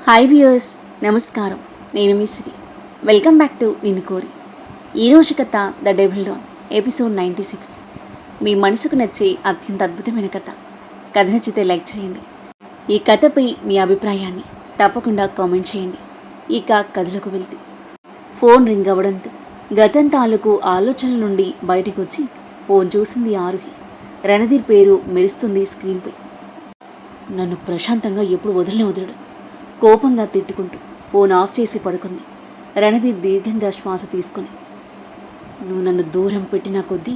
Hi viewers, నమస్కారం. నేను మీ సిరి. Welcome back to నిన్ను కోరి. ఈరోజు కథ ద డెవిల్ డాన్ ఎపిసోడ్ 96. మీ మనసుకు నచ్చే అత్యంత అద్భుతమైన కథ. కథ నచ్చితే లైక్ చేయండి. ఈ కథపై మీ అభిప్రాయాన్ని తప్పకుండా కామెంట్ చేయండి. ఇక కథలకు వెళ్తే ఫోన్ రింగ్ అవ్వడంతో గతం తాలూకు ఆలోచనల నుండి బయటకు వచ్చి ఫోన్ చూసింది ఆరుహి. రణధీర్ పేరు మెరుస్తుంది స్క్రీన్పై. నన్ను ప్రశాంతంగా ఎప్పుడు వదలడు కోపంగా తిట్టుకుంటూ ఫోన్ ఆఫ్ చేసి పడుకుంది. రణధీర్ దీర్ఘంగా శ్వాస తీసుకుని, నువ్వు నన్ను దూరం పెట్టిన కొద్దీ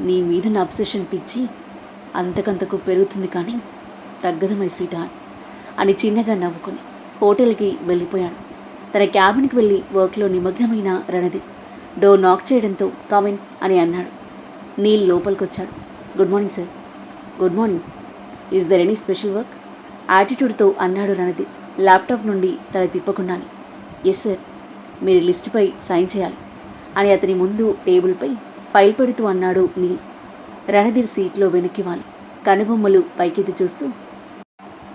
నీ మీద నా అబ్సెషన్ పిచ్చి అంతకంతకు పెరుగుతుంది, కానీ తగ్గదు మై స్వీట్ హార్ట్ అని చిన్నగా నవ్వుకొని హోటల్కి వెళ్ళిపోయాడు. తన క్యాబిన్కి వెళ్ళి వర్క్లో నిమగ్నమైన రణధీర్ డోర్ నాక్ చేయడంతో కామెంట్ అని అన్నాడు. నీల్ లోపలికొచ్చాడు. Good morning sir. Good morning. Is there any special work? యాటిట్యూడ్తో అన్నాడు రణధీర్ ల్యాప్టాప్ నుండి తల తిప్పకుండానే. ఎస్ సార్, మీరు లిస్టుపై సైన్ చేయాలి అని అతని ముందు టేబుల్పై ఫైల్ పెడుతూ అన్నాడు నీల్. రణధీర్ సీట్లో వెనక్కి వాలి కనుబొమ్మలు పైకెత్తి చూస్తూ,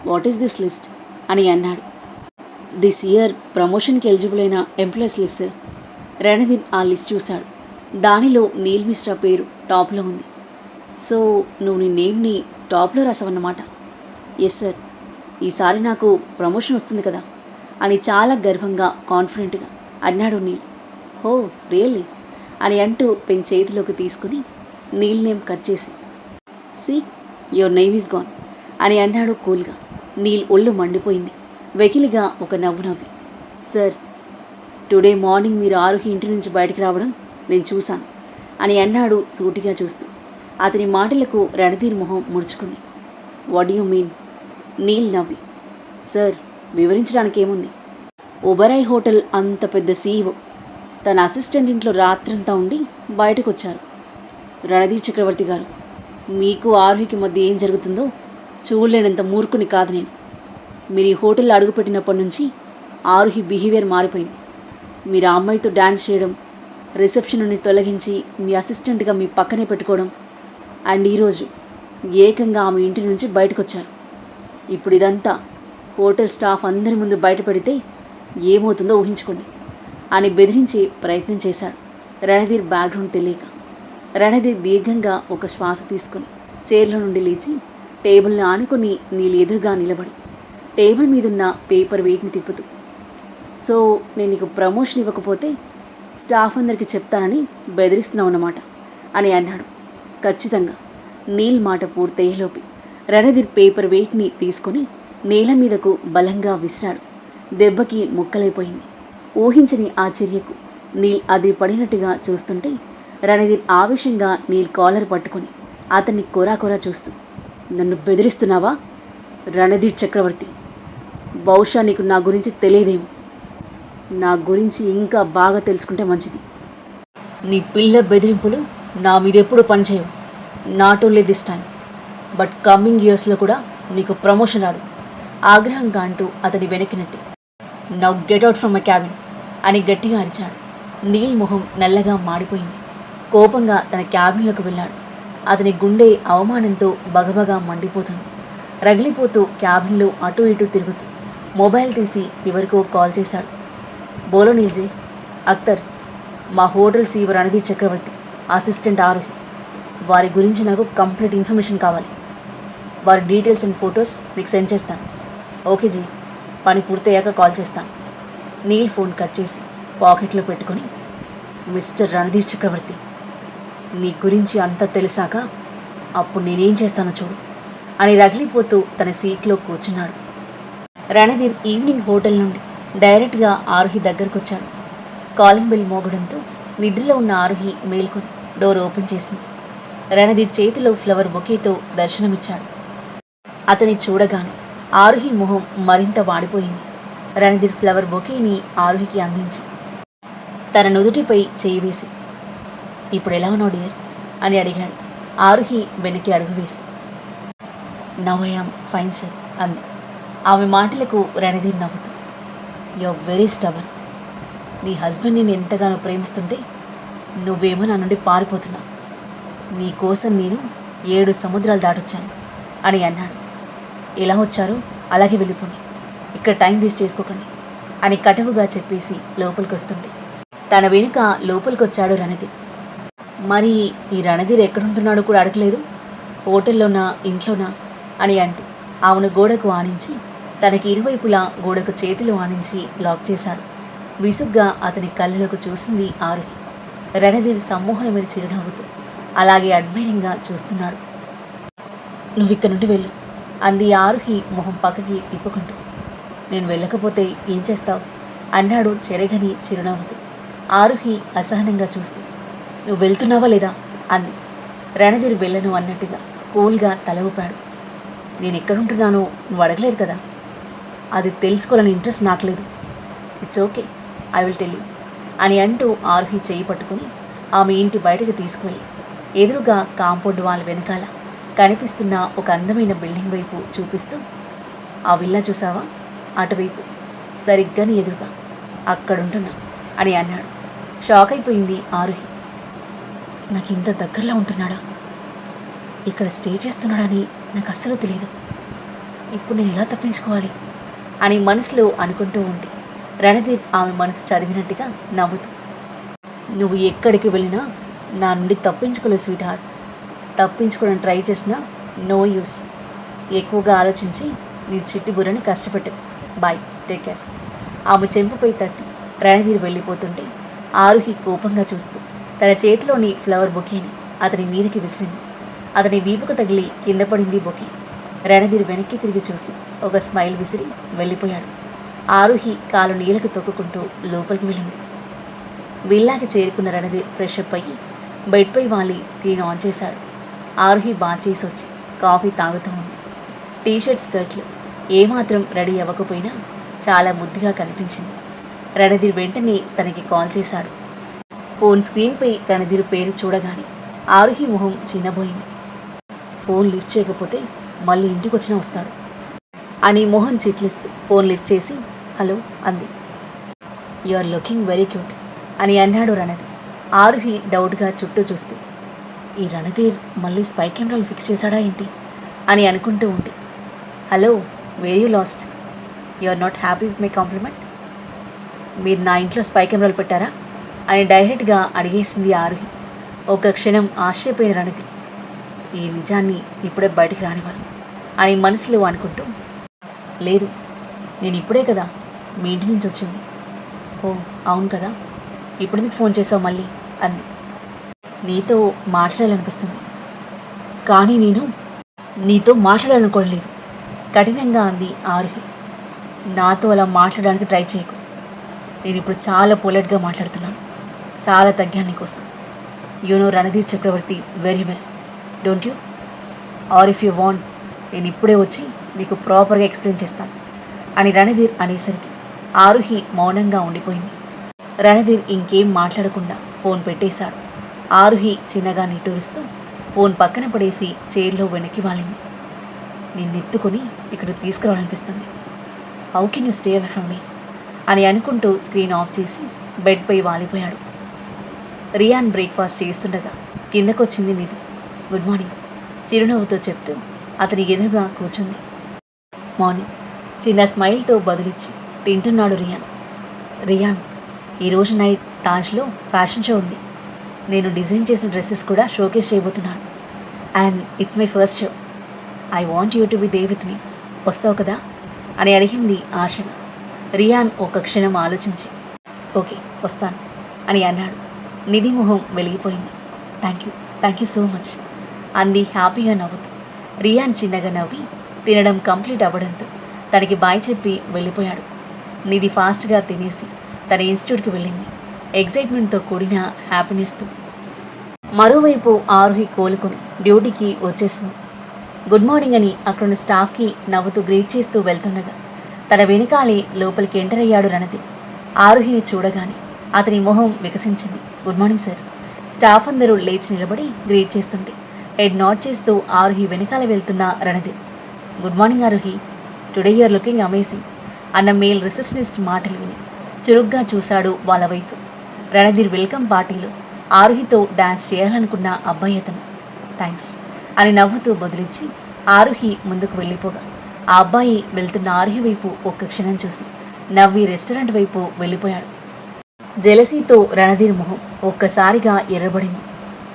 వాట్ ఈస్ దిస్ లిస్ట్ అని అన్నాడు. దిస్ ఇయర్ ప్రమోషన్కి ఎలిజిబుల్ అయిన ఎంప్లాయీస్ లిస్ట్ సార్. రణధీర్ ఆ లిస్ట్ చూశాడు. దానిలో నీల్ మిశ్రా పేరు టాప్లో ఉంది. సో నువ్వు నీ నేమ్ని టాప్లో రాసావన్నమాట. ఎస్ సార్, ఈసారి నాకు ప్రమోషన్ వస్తుంది కదా అని చాలా గర్వంగా కాన్ఫిడెంట్గా అన్నాడు నీల్. హో రియల్లీ అని అంటూ పెన్ చేతిలోకి తీసుకుని నీల్ నేమ్ కట్ చేసి, see your name is gone అని అన్నాడు కూల్గా. నీల్ ఒళ్ళు మండిపోయింది. వెకిలిగా ఒక నవ్వు నవ్వి, సార్ టుడే మార్నింగ్ మీరు ఆరుహి ఇంటి నుంచి బయటికి రావడం నేను చూశాను అని అన్నాడు సూటిగా చూస్తూ. అతని మాటలకు రణధీర్ మొహం ముడుచుకుంది. What you mean? నీల్ నవ్వి, సార్ వివరించడానికి ఏముంది, ఒబరాయ్ హోటల్ అంత పెద్ద సీఈఓ తన అసిస్టెంట్ ఇంట్లో రాత్రంతా ఉండి బయటకు వచ్చారు. రణధీర్ చక్రవర్తి గారు, మీకు ఆరుహికి మధ్య ఏం జరుగుతుందో చూడలేనంత మూర్ఖుని కాదు నేను. మీరు ఈ హోటల్లో అడుగుపెట్టినప్పటి నుంచి ఆరుహి బిహేవియర్ మారిపోయింది. మీరు ఆ అమ్మాయితో డ్యాన్స్ చేయడం, రిసెప్షన్ నుండి తొలగించి మీ అసిస్టెంట్గా మీ పక్కనే పెట్టుకోవడం, అండ్ ఈరోజు ఏకంగా ఆమె ఇంటి నుంచి బయటకు వచ్చారు. ఇప్పుడు ఇదంతా హోటల్ స్టాఫ్ అందరి ముందు బయట పెడితే ఏమవుతుందో ఊహించుకోండి అని బెదిరించే ప్రయత్నం చేశాడు రణధీర్ బ్యాక్గ్రౌండ్ తెలియక. రణధీర్ దీర్ఘంగా ఒక శ్వాస తీసుకుని చైర్లో నుండి లేచి టేబుల్ని ఆనుకొని నీళ్ళు ఎదురుగా నిలబడి టేబుల్ మీదున్న పేపర్ వెయిట్ని తిప్పుతూ, సో నేను నీకు ప్రమోషన్ ఇవ్వకపోతే స్టాఫ్ అందరికీ చెప్తానని బెదిరిస్తున్నావు అన్నమాట అని అన్నాడు. ఖచ్చితంగా. నీల్ మాట పూర్తయ్యేలోపి రణధీర్ పేపర్ వెయిట్ని తీసుకొని నేల మీదకు బలంగా విసిరాడు. దెబ్బకి ముక్కలైపోయింది. ఊహించని ఆ చర్యకు నీల్ అది పడినట్టుగా చూస్తుంటే రణధీర్ ఆవేశంగా నీల్ కాలర్ పట్టుకొని అతన్ని కొరా చూస్తూ, నన్ను బెదిరిస్తున్నావా రణధీర్ చక్రవర్తి? బహుశా నీకు నా గురించి తెలియదేమో. నా గురించి ఇంకా బాగా తెలుసుకుంటే మంచిది. నీ పిల్ల బెదిరింపులు నా మీదెప్పుడు పనిచేయవు. Not only this time but coming ఇయర్స్లో కూడా నీకు ప్రమోషన్ రాదు ఆగ్రహంగా అంటూ అతని వెనక్కి నెట్టి, now get out from my cabin అని గట్టిగా అరిచాడు. నీల్ మొహం నల్లగా మాడిపోయింది. కోపంగా తన క్యాబిన్లోకి వెళ్ళాడు. అతని గుండె అవమానంతో బగబగా మండిపోతుంది. రగిలిపోతూ క్యాబిన్లో అటు ఇటు తిరుగుతూ మొబైల్ తీసి ఎవరికో కాల్ చేశాడు. బోలో నీల్జీ, అఖ్తర్, మా హోటల్ సీఈఓ రణధీర్ చక్రవర్తి అసిస్టెంట్ ఆరుహి, వారి గురించి నాకు కంప్లీట్ ఇన్ఫర్మేషన్ కావాలి. వారి డీటెయిల్స్ అండ్ ఫొటోస్ మీకు సెండ్ చేస్తాను. ఓకే జీ, పని పూర్తయ్యాక కాల్ చేస్తాను. నీల్ ఫోన్ కట్ చేసి పాకెట్లో పెట్టుకొని, మిస్టర్ రణధీర్ చక్రవర్తి, నీ గురించి అంతా తెలిసాక అప్పుడు నేనేం చేస్తానో చూడు అని రగిలిపోతూ తన సీట్లో కూర్చున్నాడు. రణధీర్ ఈవినింగ్ హోటల్ నుండి డైరెక్ట్గా ఆరుహి దగ్గరకు వచ్చాడు. కాలింగ్ బెల్ మోగడంతో నిద్రలో ఉన్న ఆరుహి మేల్కొని డోర్ ఓపెన్ చేసింది. రణధీర్ చేతిలో ఫ్లవర్ బొకేతో దర్శనమిచ్చాడు. అతని చూడగానే ఆరుహి మొహం మరింత వాడిపోయింది. రణధీర్ ఫ్లవర్ బొకేని ఆరుహికి అందించి తన నుదుటిపై చేయి వేసి, ఇప్పుడు ఎలా ఉన్నావు డియర్ అని అడిగాడు. ఆరుహి వెనక్కి అడుగు వేసి, now I am fine sir అంది. ఆమె మాటలకు రణధీర్ నవ్వుతూ, యు ఆర్ వెరీ స్టబర్న్. నీ హస్బెండ్ నేను ఎంతగానో ప్రేమిస్తుంటే నువ్వేమో నా నుండి పారిపోతున్నావు. నీ కోసం నేను 7 సముద్రాలు దాటొచ్చాను అని అన్నాడు. ఎలా వచ్చారో అలాగే వెళ్ళిపోండి. ఇక్కడ టైం వేస్ట్ చేసుకోకండి అని కటువుగా చెప్పేసి లోపలికొస్తుండే తన వెనుక లోపలికొచ్చాడు రణధీర్. మరి ఈ రణధీర్ ఎక్కడుంటున్నాడో కూడా అడగలేదు. హోటల్లోనా ఇంట్లోనా అని అంటూ ఆమెను గోడకు ఆనించి తనకి ఇరువైపులా గోడకు చేతులు ఆనించి లాక్ చేశాడు. విసుగ్గా అతని కళ్ళలోకి చూసింది ఆరుహి. రణధీర్ సమ్మోహనమైన చిరునవ్వుతూ అలాగే అడ్మైరింగ్గా చూస్తున్నాడు. నువ్వు ఇక్కడ నుండి వెళ్ళు అంది ఆరుహి మొహం పక్కకి తిప్పుకుంటూ. నేను వెళ్ళకపోతే ఏం చేస్తావు అన్నాడు చెరగని చిరునవ్వుతూ. ఆరుహి అసహనంగా చూస్తూ నువ్వు వెళ్తున్నావా లేదా అంది. రణధీర్ వెళ్ళను అన్నట్టుగా కూల్గా తల ఊపాడు. నేను ఎక్కడుంటున్నానో నువ్వు అడగలేదు కదా. అది తెలుసుకోవాలని ఇంట్రెస్ట్ నాకు లేదు. It's okay, I will tell you అని అంటూ ఆరుహి చేయి పట్టుకుని ఆమె ఇంటి బయటకు తీసుకువెళ్ళి ఎదురుగా కాంపౌండ్ వాళ్ళ వెనకాల కనిపిస్తున్న ఒక అందమైన బిల్డింగ్ వైపు చూపిస్తూ ఆ విల్లా చూసావా, అటువైపు సరిగ్గాని ఎదురుగా అక్కడుంటున్నా అని అన్నాడు. షాక్ అయిపోయింది ఆరుహి. నాకు ఇంత దగ్గరలో ఉంటున్నాడా, ఇక్కడ స్టే చేస్తున్నాడని నాకు అస్సలు తెలియదు. ఇప్పుడు నేను ఎలా తప్పించుకోవాలి అని మనసులో అనుకుంటూ ఉండి రణధీర్ ఆమె మనసు చదివినట్టుగా నవ్వుతూ నువ్వు ఎక్కడికి వెళ్ళినా నా నుండి తప్పించుకోలేవు స్వీట్ హార్ట్. తప్పించుకోవడం ట్రై చేసినా నో యూస్. ఎక్కువగా ఆలోచించి నీ చిట్టి బుర్రని కష్టపెట్టావు. Bye, take care. ఆమె చెంపుపై తట్టి రణధీర్ వెళ్ళిపోతుంటే ఆరుహి కోపంగా చూస్తూ తన చేతిలోని ఫ్లవర్ బొకేని అతని మీదకి విసిరింది. అతని వీపుకు తగిలి కింద పడింది బొకే. రణధీర్ వెనక్కి తిరిగి చూసి ఒక స్మైల్ విసిరి వెళ్ళిపోయాడు. ఆరుహి కాలు నీళ్ళకు తొక్కుకుంటూ లోపలికి వెళ్ళింది. విల్లాకి చేరుకున్న రణధీర్ ఫ్రెష్ అప్ అయ్యి బెడ్పై వాలి స్క్రీన్ ఆన్ చేశాడు. ఆరుహి బాత్ చేసి వచ్చి కాఫీ తాగుతూ ఉంది. టీషర్ట్ స్కర్ట్లు ఏమాత్రం రెడీ అవ్వకపోయినా చాలా ముద్దుగా కనిపించింది. రణధీర్ వెంటనే తనకి కాల్ చేశాడు. ఫోన్ స్క్రీన్పై రణధీర్ పేరు చూడగానే ఆరుహి మొహం చిన్నబోయింది. ఫోన్ లిఫ్ట్ చేయకపోతే మళ్ళీ ఇంటికి వచ్చినా వస్తాడు అని మొహం చిట్లిస్తూ ఫోన్ లిఫ్ట్ చేసి హలో అంది. You are looking very cute అని అన్నాడు రణధీర్. ఆరుహి డౌట్గా చుట్టూ చూస్తూ ఈ రణధీర్ మళ్ళీ స్పై కెమెరాలు ఫిక్స్ చేశాడా ఏంటి అని అనుకుంటూ ఉండి hello, where you lost? You are not happy with my compliment? మీరు నా ఇంట్లో స్పై కెమెరాలు పెట్టారా అని డైరెక్ట్గా అడిగేసింది ఆరుహి. ఒక క్షణం ఆశ్చర్యపోయిన రణధీర్ ఈ నిజాన్ని ఇప్పుడే బయటికి రానివ్వను అని మనసులో అనుకుంటూ లేదు, నేను ఇప్పుడే కదా మీ ఇంటి నుంచి వచ్చింది. ఓ అవును కదా, ఇప్పుడెందుకు ఫోన్ చేసావు మళ్ళీ అంది. నీతో మాట్లాడాలనిపిస్తుంది కానీ నేను నీతో మాట్లాడాలనుకోలేదు కఠినంగా అంది ఆరుహి. నాతో అలా మాట్లాడడానికి ట్రై చేయకు. నేను ఇప్పుడు చాలా పొలైట్గా మాట్లాడుతున్నాను. చాలా తగ్గాను నీకోసం. You know Randhir Chakravarthy very well, don't you? Or if you want నేను ఇప్పుడే వచ్చి నీకు ప్రాపర్గా ఎక్స్ప్లెయిన్ చేస్తాను అని రణధీర్ అనేసరికి ఆరుహి మౌనంగా ఉండిపోయింది. రణధీర్ ఇంకేం మాట్లాడకుండా ఫోన్ పెట్టేశాడు. ఆరుహి చిన్నగా నిట్టూరుస్తూ ఫోన్ పక్కన పడేసి చైర్లో వెనక్కి వాలింది. నిన్నెత్తుకొని ఇక్కడ తీసుకురావాలనిపిస్తుంది. How can you stay away from me అని అనుకుంటూ స్క్రీన్ ఆఫ్ చేసి బెడ్పై వాలిపోయాడు. రియాన్ బ్రేక్ఫాస్ట్ చేస్తుండగా కిందకొచ్చింది నిధి. గుడ్ మార్నింగ్ చిరునవ్వుతో చెప్తూ అతని ఎదురుగా కూర్చుంది. మార్నింగ్ చిన్న స్మైల్తో బదులిచ్చి తింటున్నాడు రియాన్. రియాన్, ఈరోజు నైట్ తాజ్లో ఫ్యాషన్ షో ఉంది. నేను డిజైన్ చేసిన డ్రెస్సెస్ కూడా షోకేస్ చేయబోతున్నాను. And it's my first show. I want you to be there with me. వస్తావు కదా అని అడిగింది ఆశగా. రియాన్ ఒక క్షణం ఆలోచించి ఓకే వస్తాను అని అన్నాడు. నిధి మొహం వెలిగిపోయింది. థ్యాంక్ యూ సో మచ్ అంది హ్యాపీగా నవ్వుతూ. రియాన్ చిన్నగా నవ్వి తినడం కంప్లీట్ అవ్వడంతో తనకి బాయ్ చెప్పి వెళ్ళిపోయాడు. నిధి ఫాస్ట్గా తినేసి తన ఇన్స్టిట్యూట్కి వెళ్ళింది, ఎగ్జైట్మెంట్తో కూడిన హ్యాపీనెస్తో. మరోవైపు ఆరుహి కోలుకొని డ్యూటీకి వచ్చేసింది. గుడ్ మార్నింగ్ అని అక్కడున్న స్టాఫ్కి నవ్వుతూ గ్రీట్ చేస్తూ వెళ్తుండగా తన వెనుకాలే లోపలికి ఎంటర్ అయ్యాడు రణధీర్. ఆరుహిని చూడగానే అతని మొహం వికసించింది. Good morning sir. స్టాఫ్ అందరూ లేచి నిలబడి గ్రీట్ చేస్తుంటే హెడ్ నాట్ చేస్తూ ఆరుహి వెనకాల వెళ్తున్న Randhir good morning Aaruhi, today you're looking amazing అన్న మేల్ రిసెప్షనిస్ట్ మాటలు విని చురుగ్గా చూశాడు వాళ్ళ వైపు. రణధీర్ వెల్కమ్ పార్టీలో ఆరుహితో డాన్స్ చేయాలనుకున్న అబ్బాయి అతను. థ్యాంక్స్ అని నవ్వుతూ బదులిచ్చి ఆరుహి ముందుకు వెళ్ళిపోగా ఆ అబ్బాయి వెళ్తున్న ఆరుహి వైపు ఒక్క క్షణం చూసి నవ్వి రెస్టారెంట్ వైపు వెళ్ళిపోయాడు. జెలసీతో రణధీర్ మొహం ఒక్కసారిగా ఎర్రబడింది.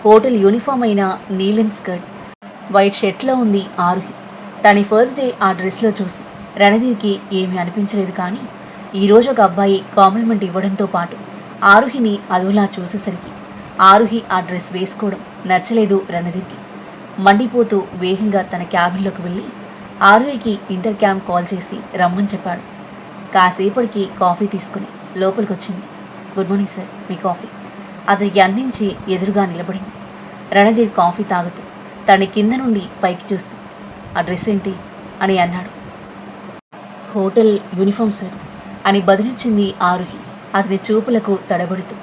హోటల్ యూనిఫామ్ అయిన నీలన్ స్కర్ట్, వైట్ షర్ట్లో ఉంది ఆరుహి. తని ఫస్ట్ డే ఆ డ్రెస్లో చూసి రణధీర్కి ఏమీ అనిపించలేదు. కానీ ఈరోజు ఒక అబ్బాయి కాంప్లిమెంట్ ఇవ్వడంతో పాటు ఆరుహిని అదోలా చూసేసరికి ఆరుహి ఆ డ్రెస్ వేసుకోవడం నచ్చలేదు రణధీర్కి. మండిపోతూ వేగంగా తన క్యాబిన్లోకి వెళ్ళి ఆరుహికి ఇంటర్ క్యామ్ కాల్ చేసి రమ్మని చెప్పాడు. కాసేపటికి కాఫీ తీసుకుని లోపలికి వచ్చింది. గుడ్ మార్నింగ్ సార్, మీ కాఫీ అతనికి అందించి ఎదురుగా నిలబడింది. రణధీర్ కాఫీ తాగుతూ తన కింద నుండి పైకి చూస్తూ ఆ డ్రెస్ ఏంటి అని అన్నాడు. హోటల్ యూనిఫామ్ సార్ అని బదిలిచ్చింది ఆరుహి అతని చూపులకు తడబడుతూ.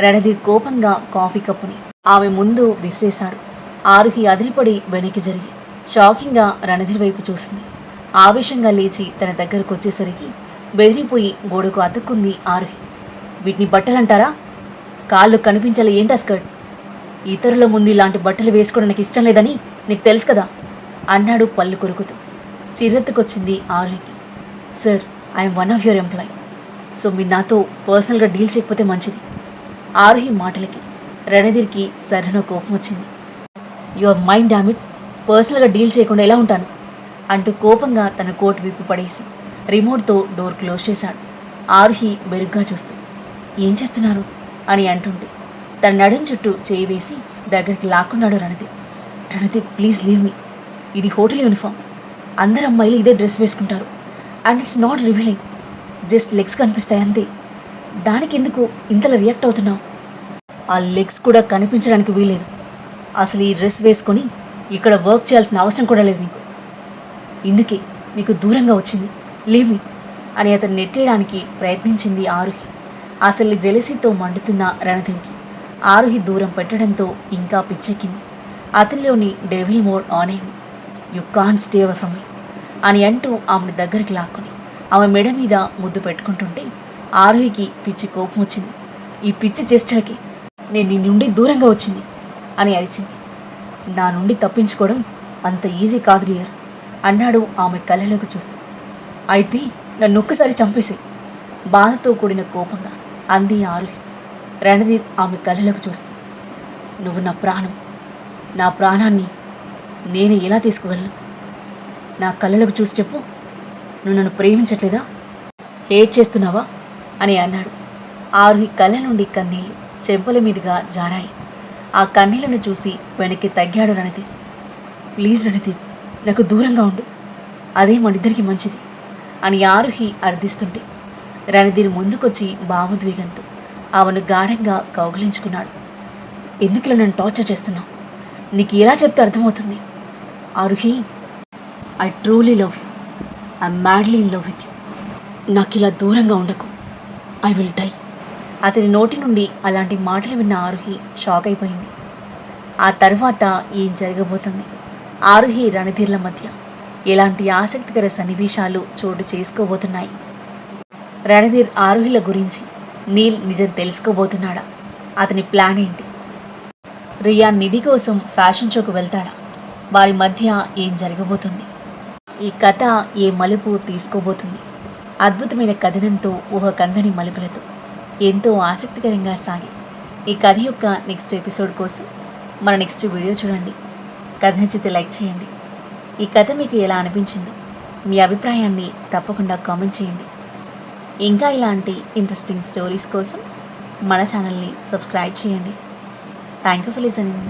రణధీర్ కోపంగా కాఫీ కప్పుని ఆమె ముందు విసిరేశాడు. ఆరుహి అదిరిపడి వెనక్కి జరిగి షాకింగ్గా రణధీర్ వైపు చూసింది. ఆవేశంగా లేచి తన దగ్గరకు వచ్చేసరికి బెదిరిపోయి గోడకు అతుక్కుంది ఆరుహి. వీటిని బట్టలంటారా? కాళ్ళు కనిపించాలి ఏంటా స్కర్ట్? ఇతరుల ముందు ఇలాంటి బట్టలు వేసుకోవడానికి ఇష్టం లేదని నీకు తెలుసు కదా అన్నాడు పళ్ళు కొరుకుతూ. చిరెత్తుకొచ్చింది ఆరుహికి. Sir, I'm one of your employee, so మీరు నాతో పర్సనల్గా డీల్ చేయకపోతే మంచిది. ఆరుహి మాటలకి రణధీర్కి సరైన కోపం వచ్చింది. యువర్ మైండ్ డామిట్, పర్సనల్గా డీల్ చేయకుండా ఎలా ఉంటాను అంటూ కోపంగా తన కోట్ విప్పి పడేసి రిమోట్తో డోర్ క్లోజ్ చేశాడు. ఆరుహి బెరుగ్గా చూస్తూ ఏం చేస్తున్నారు అని అంటుంటే తన నడుం చుట్టూ చేయి వేసి దగ్గరికి లాక్కున్నాడు Randhir. Randhir, please leave me. ఇది హోటల్ యూనిఫామ్, అందరు అమ్మాయిలు ఇదే డ్రెస్ వేసుకుంటారు. And it's not revealing, just legs కనిపిస్తాయి అంతే. దానికి ఎందుకు ఇంతలా రియాక్ట్ అవుతున్నావు? ఆ లెగ్స్ కూడా కనిపించడానికి వీలేదు. అసలు ఈ డ్రెస్ వేసుకొని ఇక్కడ వర్క్ చేయాల్సిన అవసరం కూడా లేదు నీకు. ఇందుకే నీకు దూరంగా వచ్చింది. లీవ్ మీ అని అతను నెట్టేయడానికి ప్రయత్నించింది ఆరుహి. అసలు జెలసీతో మండుతున్న రణధీర్కి ఆరుహి దూరం పెట్టడంతో ఇంకా పిచ్చెక్కింది. అతనిలోని డెవిల్ మోడ్ ఆన్ అయింది. You can't stay away from me అని అంటూ ఆమెను దగ్గరికి లాక్కుని ఆమె మెడ మీద ముద్దు పెట్టుకుంటుంటే ఆరుహికి పిచ్చి కోపం వచ్చింది. ఈ పిచ్చి చేష్టలకి నేను నీ నుండి దూరంగా వచ్చింది అని అరిచింది. నా నుండి తప్పించుకోవడం అంత ఈజీ కాదు డియర్ అన్నాడు ఆమె కళ్ళలోకి చూస్తూ. అయితే నన్ను ఒక్కసారి చంపేసి బాధతో కూడిన కోపంగా అంది ఆరుహి. రణధీర్ ఆమె కళ్ళలోకి చూస్తూ, నువ్వు నా ప్రాణం, నా ప్రాణాన్ని నేనే ఎలా తీసుకోగలను? నా కళ్ళలోకి చూసి చెప్పు, నువ్వు నన్ను ప్రేమించట్లేదా, హేట్ చేస్తున్నావా అని అన్నాడు. ఆరుహి కళ్ళ నుండి కన్నీళ్లు చెంపల మీదుగా జారాయి. ఆ కన్నీళ్లను చూసి వెనక్కి తగ్గాడు రణధీర్. ప్లీజ్ రణధీర్, నాకు దూరంగా ఉండు, అదే మనిద్దరికి మంచిది అని ఆరుహి అర్థిస్తుంటే రణధీర్ ముందుకొచ్చి భావోద్వేగంతో ఆమెను గాఢంగా కౌగిలించుకున్నాడు. ఎందుకులా నన్ను టార్చర్ చేస్తున్నావు? నీకు ఎలా చెప్తే అర్థమవుతుంది? Aaruhi, I truly love you, I madly in love with you. నాకు ఇలా దూరంగా ఉండకు, ఐ విల్ డై. అతని నోటి నుండి అలాంటి మాటలు విన్న ఆరుహి షాక్ అయిపోయింది. ఆ తర్వాత ఏం జరగబోతుంది? ఆరుహి రణధీర్ల మధ్య ఎలాంటి ఆసక్తికర సన్నివేశాలు చోటు చేసుకోబోతున్నాయి? రణధీర్ ఆరుహిల గురించి నీల్ నిజం తెలుసుకోబోతున్నాడా? అతని ప్లాన్ ఏంటి? రియాన్ నిధి కోసం ఫ్యాషన్ షోకు వెళ్తాడా? వారి మధ్య ఏం జరగబోతుంది? ఈ కథ ఏ మలుపు తీసుకోబోతుంది? అద్భుతమైన కథనంతో ఊహకందని మలుపులతో ఎంతో ఆసక్తికరంగా సాగి ఈ కథ యొక్క నెక్స్ట్ ఎపిసోడ్ కోసం మన నెక్స్ట్ వీడియో చూడండి. కథ నచ్చితే లైక్ చేయండి. ఈ కథ మీకు ఎలా అనిపించిందో మీ అభిప్రాయాన్ని తప్పకుండా కామెంట్ చేయండి. ఇంకా ఇలాంటి ఇంట్రెస్టింగ్ స్టోరీస్ కోసం మన ఛానల్ని సబ్స్క్రైబ్ చేయండి. Thank you for listening.